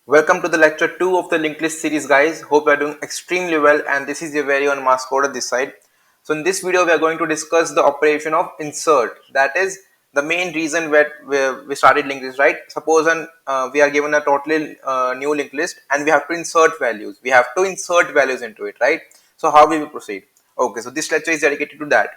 Welcome to the lecture 2 of the linked list series, guys. Hope you are doing extremely well, and this is your very own mask coder this side. So in this video we are going to discuss the operation of insert. That is the main reason where we started linked list, right? Suppose we are given a totally new linked list and we have to insert values. We have to insert values into it, right? So how will we proceed? Okay, so this lecture is dedicated to that.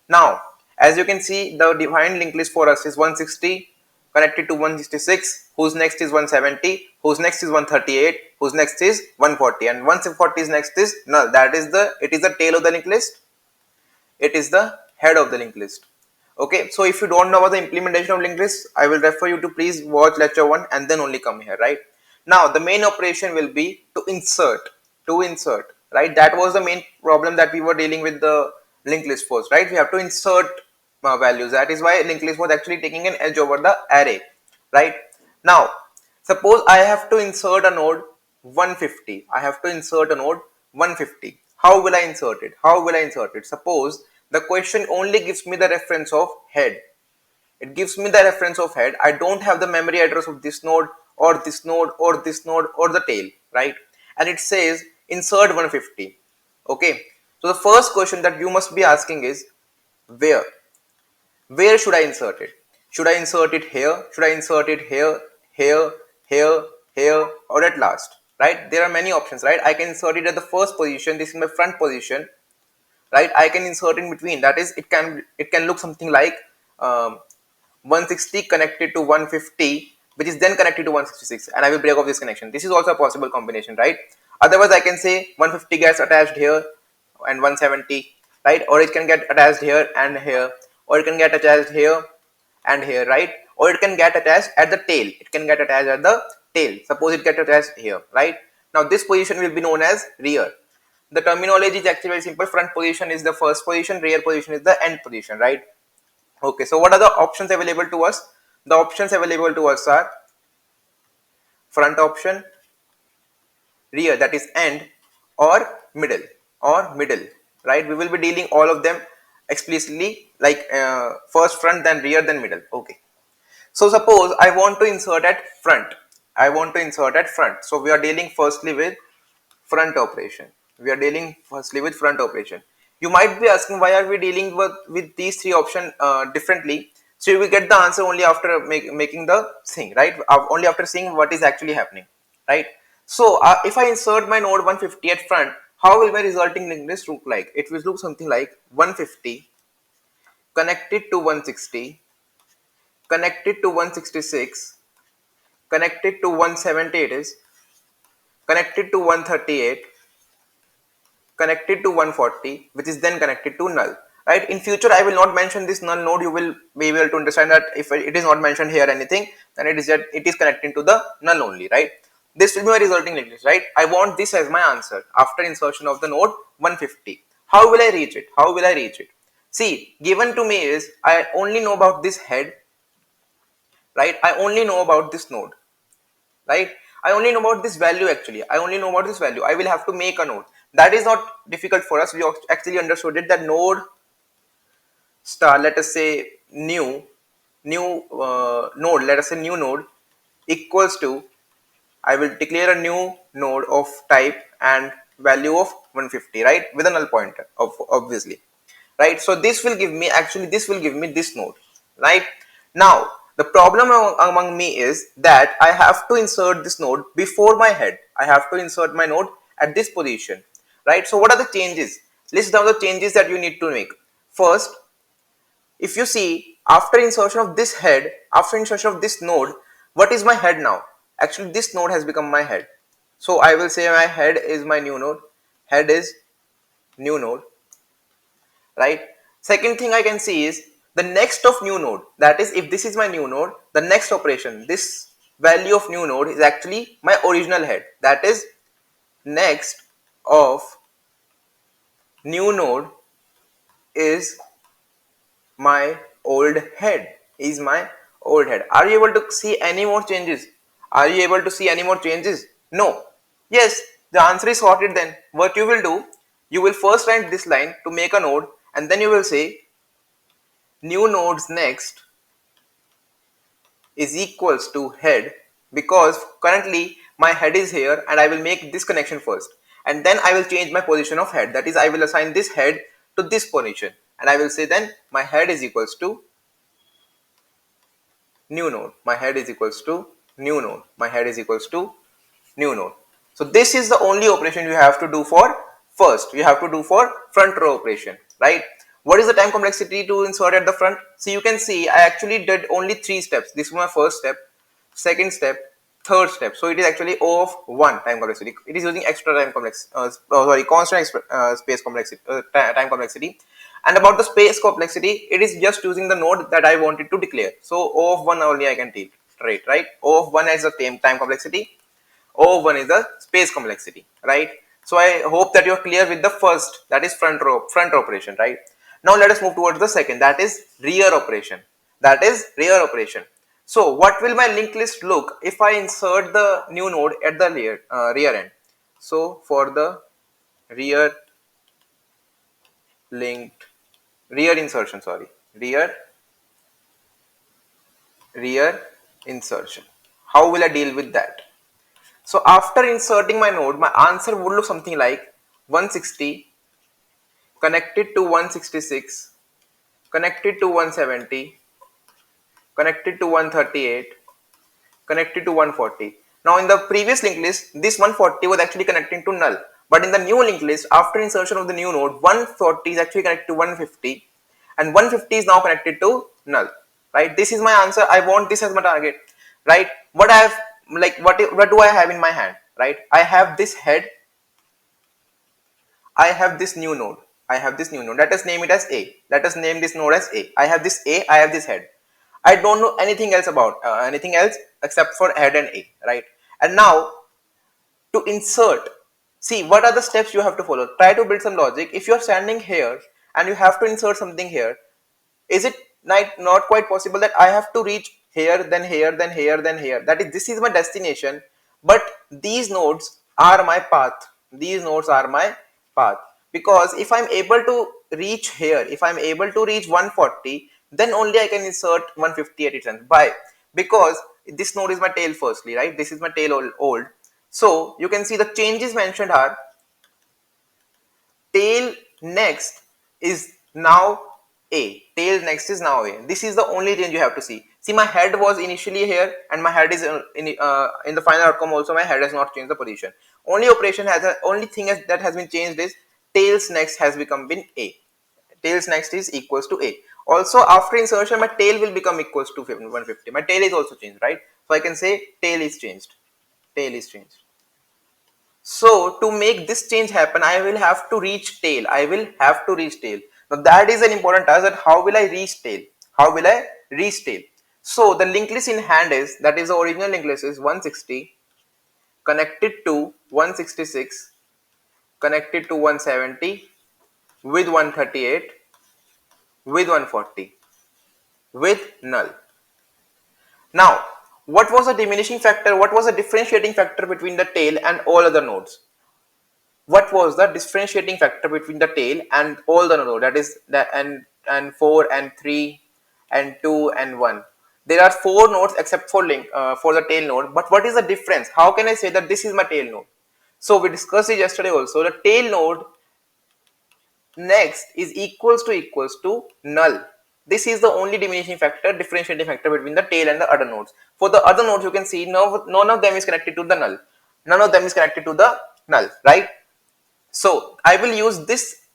Now, as you can see, the defined linked list for us is 160 connected to 166, whose next is 170, whose next is 138, whose next is 140, and 140 is next is null. That is it is the tail of the linked list. It is the head of the linked list. Okay, so if you don't know about the implementation of linked list, I will refer you to please watch lecture 1 and then only come here, right? Now the main operation will be to insert, right? That was the main problem that we were dealing with the linked list first, right? We have to insert values. That is why linked list was actually taking an edge over the array, right? Now suppose I have to insert a node 150. I have to insert a node 150. How will I insert it? How will I insert it? Suppose the question only gives me the reference of head. It gives me the reference of head. I don't have the memory address of this node or this node or this node or the tail, right? And it says insert 150. Okay. So the first question that you must be asking is where? Where should I insert it? Should I insert it here? Should I insert it here, here, here, here, or at last? Right? There are many options, right? I can insert it at the first position. This is my front position, right? I can insert in between. That is, it can look something like 160 connected to 150, which is then connected to 166, and I will break off this connection. This is also a possible combination, right? Otherwise, I can say 150 gets attached here and 170, right? Or it can get attached here and here, or it can get attached here and here, right? Or it can get attached at the tail. It can get attached at the tail. Suppose it gets attached here, right? Now this position will be known as rear. The terminology is actually very simple. Front position is the first position, rear position is the end position, right? Okay, so what are the options available to us? The options available to us are front option, rear, that is end, or middle, right? We will be dealing all of them explicitly, like first front, then rear, then middle. Okay, so suppose I want to insert at front. So we are dealing firstly with front operation. You might be asking, why are we dealing with these three options differently? So you will get the answer only after making the thing, right? Only after seeing what is actually happening, right? So if I insert my node 150 at front, how will my resulting linked list look like? It will look something like 150 connected to 160, connected to 166, connected to 170, it is connected to 138, connected to 140, which is then connected to null, right? In future I will not mention this null node. You will be able to understand that if it is not mentioned here anything, then it is connecting to the null only, right? This will be my resulting linked list, right? I want this as my answer after insertion of the node 150. How will I reach it? See, given to me is, I only know about this head, right? I only know about this node, right? I only know about this value. Actually, I only know about this value. I will have to make a node. That is not difficult for us. We actually understood it, that node star, let us say new node, let us say new node equals to, I will declare a new node of type and value of 150, right, with a null pointer, obviously, right? So this will give me, this will give me this node, right? Now the problem among me is that I have to insert this node before my head. I have to insert my node at this position, right? So what are the changes? List down the changes that you need to make. First, if you see, after insertion of this head, after insertion of this node, what is my head now? Actually this node has become my head. So I will say my head is my new node. Head is new node, right? Second thing I can see is the next of new node. That is, if this is my new node, the next operation, this value of new node is actually my original head. That is, next of new node is my old head, Are you able to see any more changes? No. Yes, the answer is sorted. Then what you will do, you will first write this line to make a node, and then you will say new nodes next is equals to head, because currently my head is here and I will make this connection first, and then I will change my position of head. That is, I will assign this head to this position, and I will say then my head is equals to new node. My head is equals to new node. My head is equals to new node. So this is the only operation you have to do for first. You have to do for front row operation, right? What is the time complexity to insert at the front? So you can see I actually did only 3 steps. This is my first step, second step, third step. So it is actually O of 1 time complexity. It is using extra time complex, constant space complexity, time complexity. And about the space complexity, it is just using the node that I wanted to declare. So O of 1 only I can take, right? O of 1 is the time complexity. O1 is the space complexity, right? So I hope that you are clear with the first, that is front operation, right? Now let us move towards the second, that is rear operation. That is rear operation. So what will my linked list look if I insert the new node at the rear end? So for the rear linked rear insertion, sorry, rear insertion. How will I deal with that? So after inserting my node, my answer would look something like 160 connected to 166, connected to 170, connected to 138, connected to 140. Now in the previous linked list, this 140 was actually connecting to null. But in the new linked list, after insertion of the new node, 140 is actually connected to 150 and 150 is now connected to null. Right? This is my answer. I want this as my target. Right? What I have, like, what do I have in my hand? Right? I have this head. I have this new node. I have this new node. Let us name it as A. Let us name this node as A. I have this A. I have this head. I don't know anything else about anything else except for head and A, right? And now to insert, see what are the steps you have to follow. Try to build some logic. If you are standing here and you have to insert something here, is it not quite possible that I have to reach here, then here, then here, then here? That is, this is my destination, but these nodes are my path. These nodes are my path. Because if I'm able to reach here, if I'm able to reach 140, then only I can insert 150 at its end. Why? Because this node is my tail firstly, right? This is my tail old. So you can see the changes mentioned are tail next is now A. Tail next is now A. This is the only change you have to see. See, my head was initially here and my head is in the final outcome also. My head has not changed the position. Only operation only thing that has been changed is tails next has been A. Tails next is equals to A. Also after insertion, my tail will become equals to 150. My tail is also changed, right? So I can say tail is changed. Tail is changed. So to make this change happen, I will have to reach tail. I will have to reach tail. Now that is an important task, that how will I reach tail? How will I reach tail? So the linked list in hand is, that is the original linked list is 160 connected to 166 connected to 170 with 138 with 140 with null. Now what was the diminishing factor? What was the differentiating factor between the tail and all other nodes? What was the differentiating factor between the tail and all the nodes? That is the and 4 and 3 and 2 and 1. There are 4 nodes except for for the tail node. But what is the difference? How can I say that this is my tail node? So we discussed it yesterday also. The tail node next is equals to null. This is the only diminishing factor, differentiating factor between the tail and the other nodes. For the other nodes, you can see none of them is connected to the null. None of them is connected to the null, right? So I will use this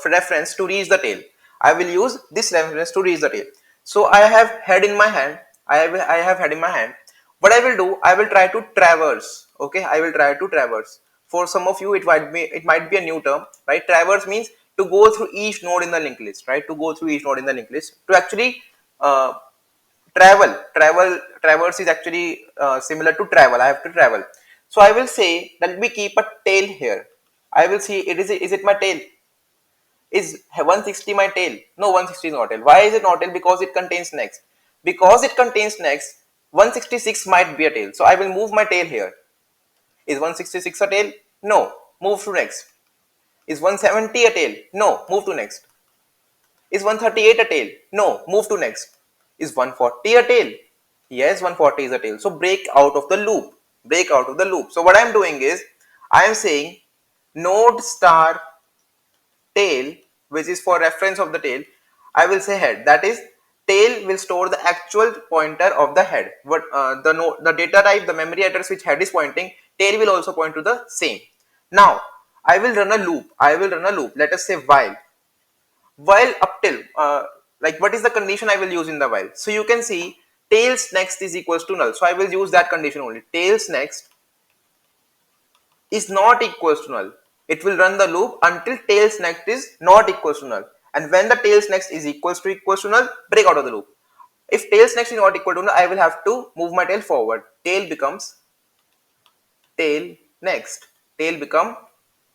reference to reach the tail. I will use this reference to reach the tail. So I have head in my hand. I have head in my hand. What I will do, I will try to traverse. Okay, I will try to traverse. For some of you, it might be a new term, right? Traverse means to go through each node in the linked list, right? To go through each node in the linked list. To actually uh, traverse is actually similar to travel. I have to travel. So I will say that we keep a tail here. I will see is it my tail? Is 160 my tail? No, 160 is not tail. Why is it not tail? Because it contains next. Because it contains next, 166 might be a tail. So I will move my tail here. Is 166 a tail? No. Move to next. Is 170 a tail? No. Move to next. Is 138 a tail? No. Move to next. Is 140 a tail? Yes, 140 is a tail. So break out of the loop. Break out of the loop. So what I am doing is I am saying node star tail, which is for reference of the tail. I will say head. That is, tail will store the actual pointer of the head. But the data type, the memory address which head is pointing, tail will also point to the same. Now I will run a loop. I will run a loop. Let us say while up till like what is the condition I will use in the while. So you can see tails next is equals to null. So I will use that condition only. Tails next is not equals to null. It will run the loop until tails next is not equals to null. And when the tails next is equals to null, break out of the loop. If tails next is not equal to null, I will have to move my tail forward. Tail becomes tail next. Tail become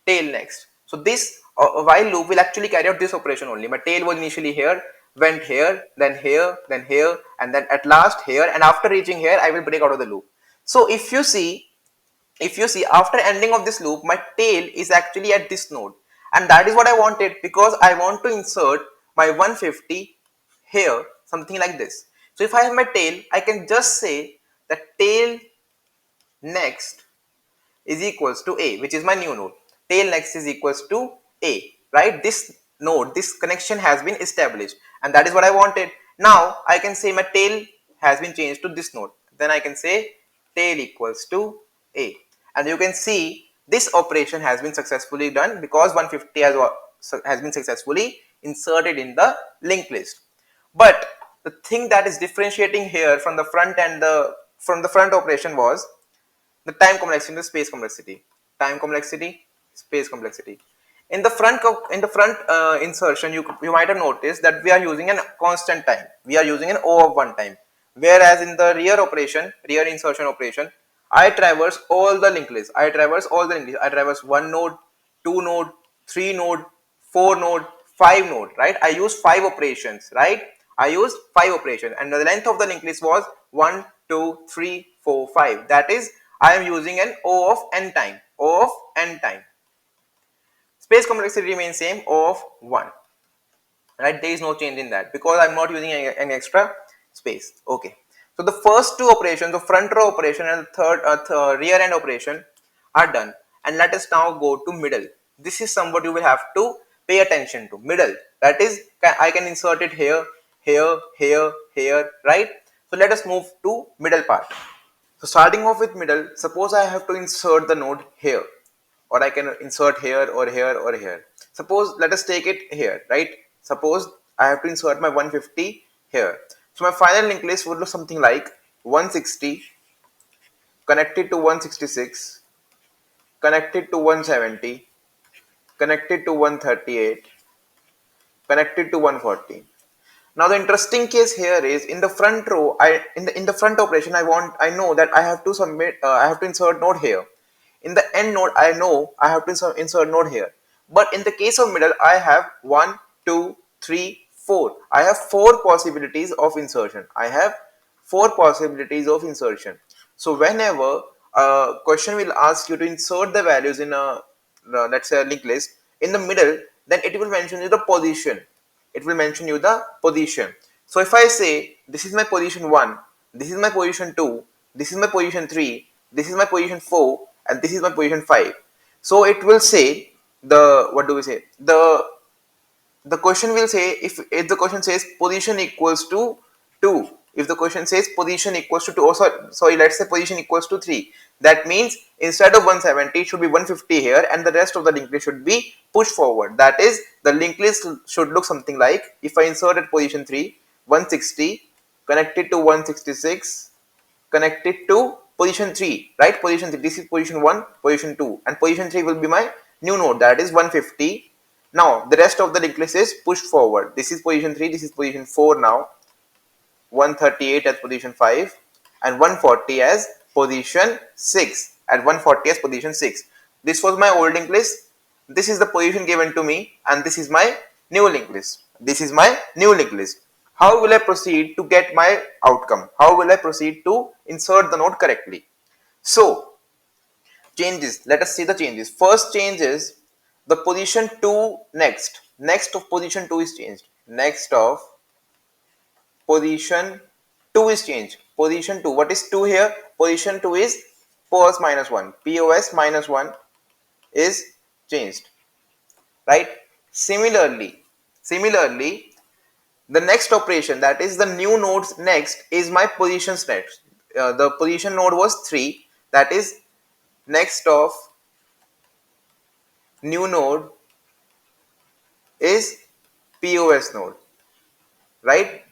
tail next. So this while loop will actually carry out this operation only. My tail was initially here, went here, then here, then here, and then at last here, and after reaching here, I will break out of the loop. So if you see after ending of this loop, my tail is actually at this node, and that is what I wanted, because I want to insert my 150 here, something like this. So if I have my tail, I can just say that tail next is equals to a, which is my new node. Tail next is equals to a, right? This node, this connection has been established, and that is what I wanted. Now I can say my tail has been changed to this node. Then I can say tail equals to a, and you can see this operation has been successfully done because 150 has been successfully inserted in the linked list. But the thing that is differentiating here from the front and the front operation was the time complexity and the space complexity. Time complexity, space complexity. In the front insertion, you might have noticed that we are using a constant time. We are using an O of 1 time. Whereas in the rear operation, rear insertion operation, I traverse all the linked lists. I traverse all the linked lists. I traverse one node, two node, three node, four node, five node. Right? I use five operations. Right? I used five operations, and the length of the linked list was 1, 2, 3, 4, 5. That is, I am using an O of n time. O of n time. Space complexity remains same, O of 1. Right? There is no change in that because I'm not using any extra space. Okay. So the first two operations, the front row operation and the rear end operation, are done. And let us now go to middle. This is somewhat you will have to pay attention to. Middle. That is, I can insert it here, here, here, here. Right? So let us move to middle part. So starting off with middle, suppose I have to insert the node here, or I can insert here or here or here. Suppose, let us take it here, right? Suppose I have to insert my 150 here. So my final linked list would look something like 160 connected to 166, connected to 170, connected to 138, connected to 140. Now the interesting case here is in the front row, in the front operation, I know that I have to I have to insert node here. In the end node, I know I have to insert node here. But in the case of middle, I have 1, 2, 3, 4. I have four possibilities of insertion. I have four possibilities of insertion. So whenever a question will ask you to insert the values in let's say a linked list in the middle, then it will mention you the position. It will mention you the position. So if I say this is my position 1, this is my position 2, this is my position 3, this is my position 4, and this is my position 5. So it will say the, what do we say, the question will say, if the question says position equals to 2, if the question says position equals to 2, oh sorry, let's say position equals to 3, that means instead of 170 it should be 150 here, and the rest of the linked list should be pushed forward. That is, the linked list should look something like, if I insert at position 3, 160 connected to 166, connected to position 3, right? Position 3, this is position 1, position 2, and position 3 will be my new node, that is 150. Now the rest of the linked list is pushed forward. This is position 3, this is position 4 now, 138 as position 5, and 140 as position 6, at 140 as position 6. This was my old linked list, this is the position given to me, and this is my new linked list. This is my new linked list. How will I proceed to get my outcome? How will I proceed to insert the node correctly? So changes, let us see the changes. First change is the position 2 next of position 2 is changed. Next of position 2 is changed. position 2. What is 2 here? Position 2 is POS minus 1. POS minus 1 is changed, right? Similarly, the next operation, that is the new node's next, is my positions next. The position node was 3, that is next of new node is POS node, right?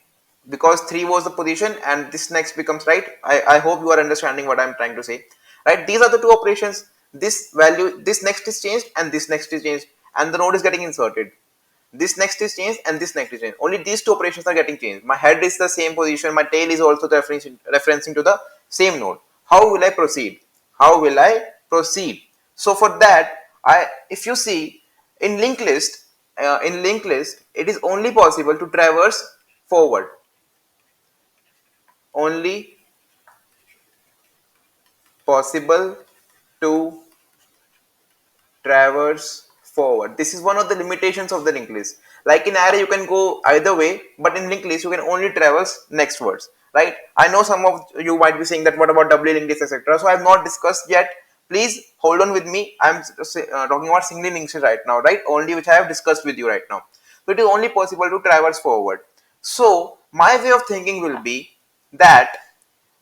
Because 3 was the position and this next becomes, right? I hope you are understanding what I'm trying to say, right? These are the two operations. This value, this next is changed and this next is changed, and the node is getting inserted. This next is changed and this next is changed. Only these two operations are getting changed. My head is the same position, my tail is also referencing to the same node. How will I proceed? How will I proceed? So for that, if you see in linked list, it is only possible to traverse forward. Only possible to traverse forward. This is one of the limitations of the linked list. Like in array, you can go either way, but in linked list, you can only traverse nextwards, right? I know some of you might be saying that what about doubly linked list, etc. So I have not discussed yet. Please hold on with me. I'm talking about singly linked list right now, right? Only which I have discussed with you right now. So it is only possible to traverse forward. So my way of thinking will be that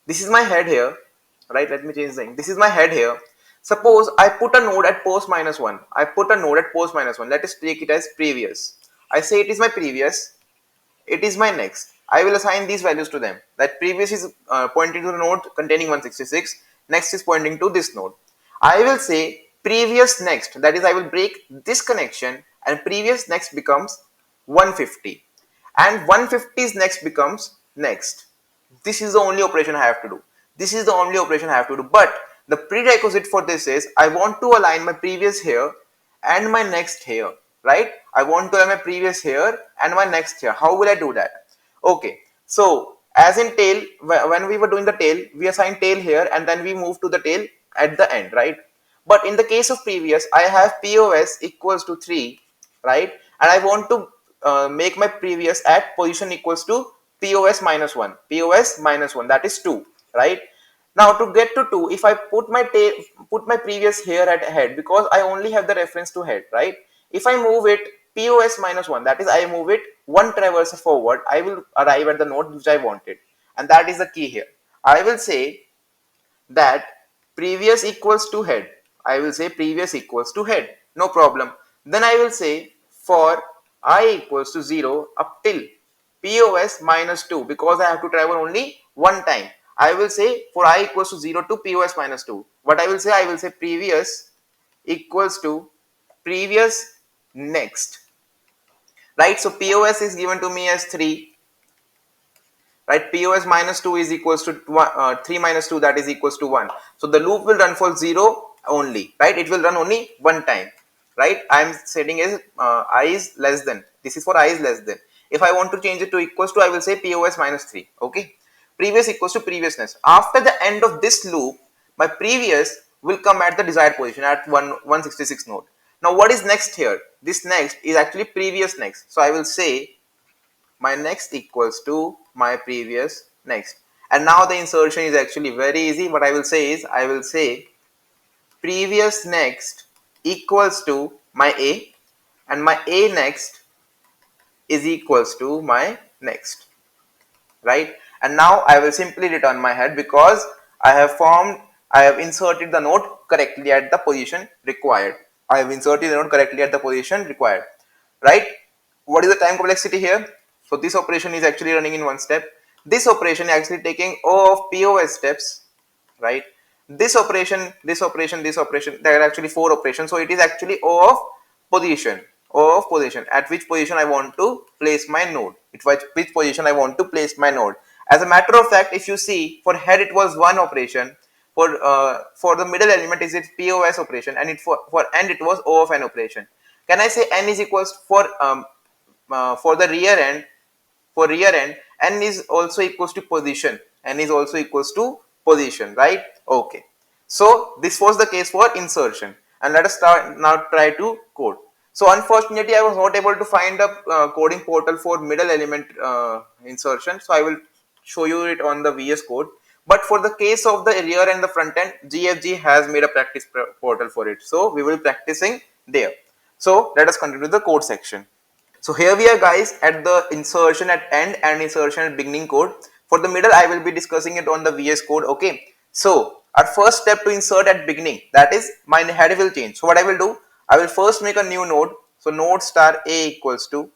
this is my head here, right? Let me change the thing. This is my head here. Suppose I put a node at post minus 1. I put a node at post minus 1. Let us take it as previous. I say it is my previous, it is my next. I will assign these values to them. That previous is pointing to the node containing 166, next is pointing to this node. I will say previous next, that is I will break this connection and previous next becomes 150 and 150's next becomes next. This is the only operation I have to do. This is the only operation I have to do. But the prerequisite for this is I want to align my previous here and my next here, right? I want to align my previous here and my next here. How will I do that? Okay, so as in tail, when we were doing the tail, we assign tail here and then we move to the tail at the end, right? But in the case of previous, I have POS equals to 3, right? And I want to make my previous at position equals to POS minus 1. POS minus 1, that is 2, right? Now to get to 2, if I put my previous here at head, because I only have the reference to head, right? If I move it POS minus 1, that is I move it one traverse forward, I will arrive at the node which I wanted. And that is the key here. I will say that previous equals to head. I will say previous equals to head. No problem. Then I will say for I equals to 0 up till POS minus 2, because I have to travel only one time. I will say for I equals to 0 to POS minus 2. What I will say previous equals to previous next. Right? So POS is given to me as 3. Right, POS minus 2 is equals to 3 minus 2, that is equals to 1. So the loop will run for 0 only, right? It will run only one time, right? I am setting as I is less than. This is for I is less than. If I want to change it to equals to, I will say POS minus 3. Okay, previous equals to previousness. After the end of this loop, my previous will come at the desired position at 166 node. Now what is next here? This next is actually previous next. So I will say my next equals to my previous next. And now the insertion is actually very easy. What I will say is I will say previous next equals to my A and my A next is equals to my next, right? And now I will simply return my head because I have inserted the node correctly at the position required. I have inserted the node correctly at the position required, right? What is the time complexity here? So this operation is actually running in one step. This operation is actually taking O of POS steps, right? This operation, there are actually 4 operations. So it is actually O of position. O of position. At which position I want to place my node. Which position I want to place my node. As a matter of fact, if you see, for head it was one operation. For the middle element is its POS operation, and for end it was O of n operation. Can I say n is equals for the rear end? For rear end, n is also equals to position. N is also equals to position, right? Okay. So this was the case for insertion, and let us start now try to code. So unfortunately, I was not able to find a coding portal for middle element insertion. So I will show you it on the VS Code. But for the case of the rear and the front end, GFG has made a practice portal for it. So we will practicing there. So let us continue the code section. So here we are guys at the insertion at end and insertion at beginning code. For the middle I will be discussing it on the VS Code. Okay. So our first step to insert at beginning, that is my head will change. So what I will do, I will first make a new node. So node star a equals to,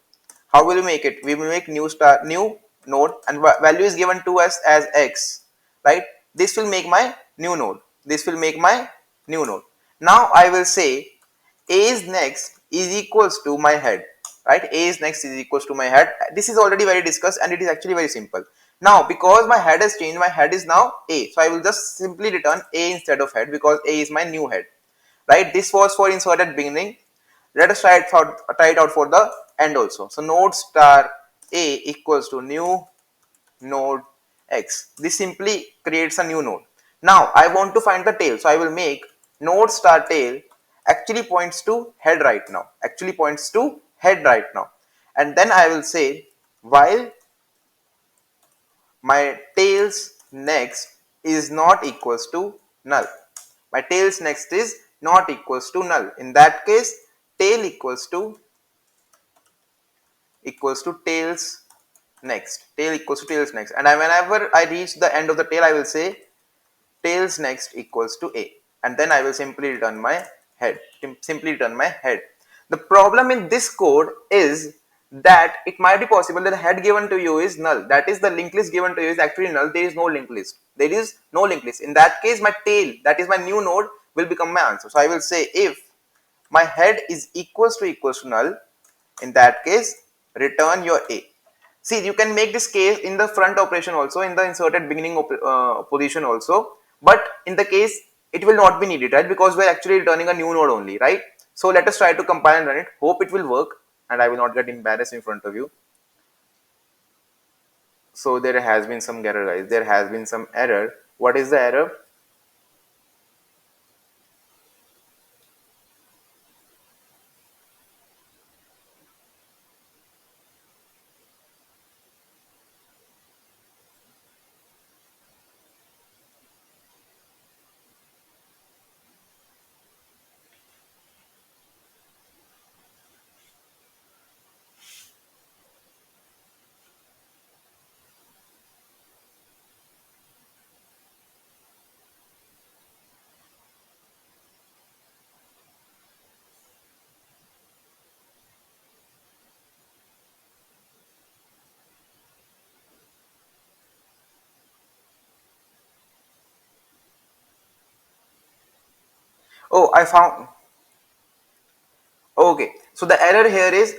how will we make it? We will make new node and value is given to us as x, right? This will make my new node. This will make my new node. Now I will say a is next is equals to my head, right? A is next is equals to my head. This is already very discussed and it is actually very simple. Now because my head has changed, my head is now a, so I will just simply return a instead of head because a is my new head, right? This was for inserted beginning. Let us try it out for the end also. So node star a equals to new node x. This simply creates a new node. Now I want to find the tail, so I will make node star tail actually points to head right now. Actually points to head right now, and then I will say while my tails next is not equals to null. My tails next is not equals to null. In that case, tail equals to tails next. Tail equals to tails next. And whenever I reach the end of the tail, I will say tails next equals to a. And then I will simply return my head. Simply return my head. The problem in this code is that it might be possible that the head given to you is null. That is, the linked list given to you is actually null. There is no linked list. There is no linked list. In that case, my tail, that is my new node, will become my answer. So I will say if my head is equals to null, in that case, return your a. See, you can make this case in the front operation also, in the inserted beginning position also, but in the case it will not be needed, right? Because we are actually returning a new node only, right? So let us try to compile and run it. Hope it will work and I will not get embarrassed in front of you. So there has been some error, guys. There has been some error. What is the error? Oh, I found. Okay, so the error here is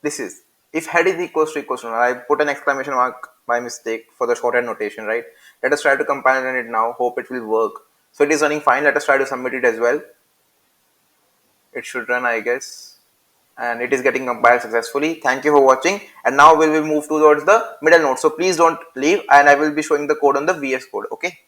this is if head is equals to null. I put an exclamation mark by mistake for the shorthand notation, right? Let us try to compile and run it now. Hope it will work. So it is running fine. Let us try to submit it as well. It should run, I guess, and it is getting compiled successfully. Thank you for watching, and now we will move towards the middle node. So please don't leave, and I will be showing the code on the VS Code. Okay.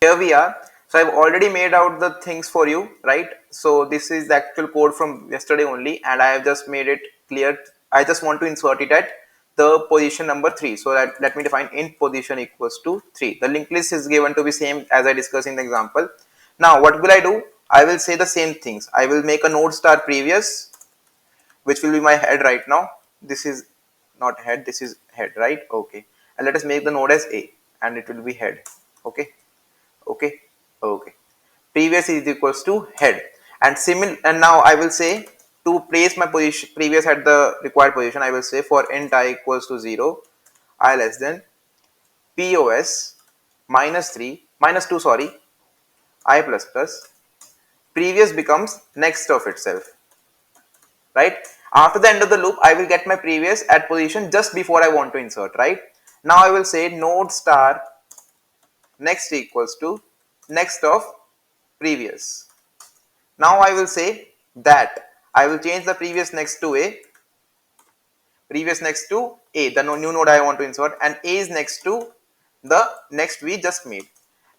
Here we are. So I've already made out the things for you, right? So this is the actual code from yesterday only, and I have just made it clear. I just want to insert it at the position number 3. So let me define int position equals to 3. The linked list is given to be same as I discussed in the example. Now what will I do? I will say the same things. I will make a node star previous, which will be my head right now. This is not head, this is head, right? Okay. And let us make the node as a, and it will be head. Okay. Okay. Okay. Previous is equals to head, and now I will say to place my position previous at the required position. I will say for int I equals to 0, I less than pos minus 3 minus 2, sorry, I plus plus, previous becomes next of itself, right? After the end of the loop, I will get my previous at position just before I want to insert, right? Now I will say node star next equals to next of previous. Now I will say that I will change the previous next to a, the new node I want to insert, and a is next to the next we just made.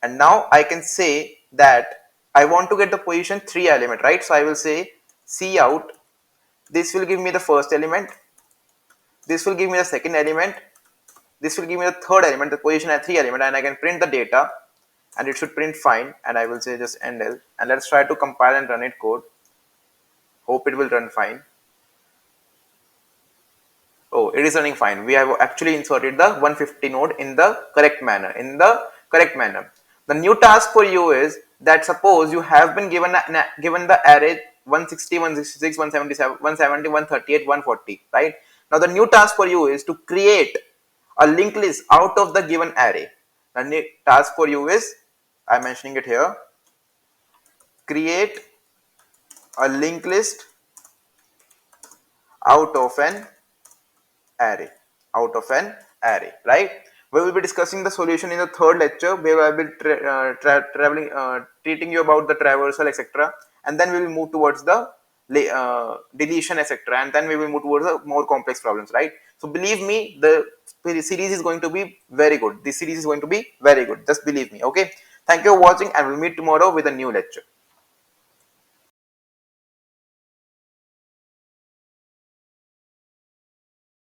And now I can say that I want to get the position 3 element, right? So I will say C out. This will give me the first element. This will give me the second element. this will give me the third element, the position at 3 element, and I can print the data, and it should print fine. And I will say just NL, and let's try to compile and run it code. Hope it will run fine. Oh, it is running fine. We have actually inserted the 150 node in the correct manner. The new task for you is that suppose you have been given given the array 160, 166, 177, 170, 138, 140, right? Now the new task for you is to create a linked list out of the given array. The new task for you is, I'm mentioning it here, create a linked list out of an array, right? We will be discussing the solution in the third lecture, where I will treating you about the traversal, etc., and then we will move towards the deletion, etc., and then we will move towards the more complex problems, right? So believe me, the series is going to be very good. This series is going to be very good, just believe me. Okay, thank you for watching, and we'll meet tomorrow with a new lecture.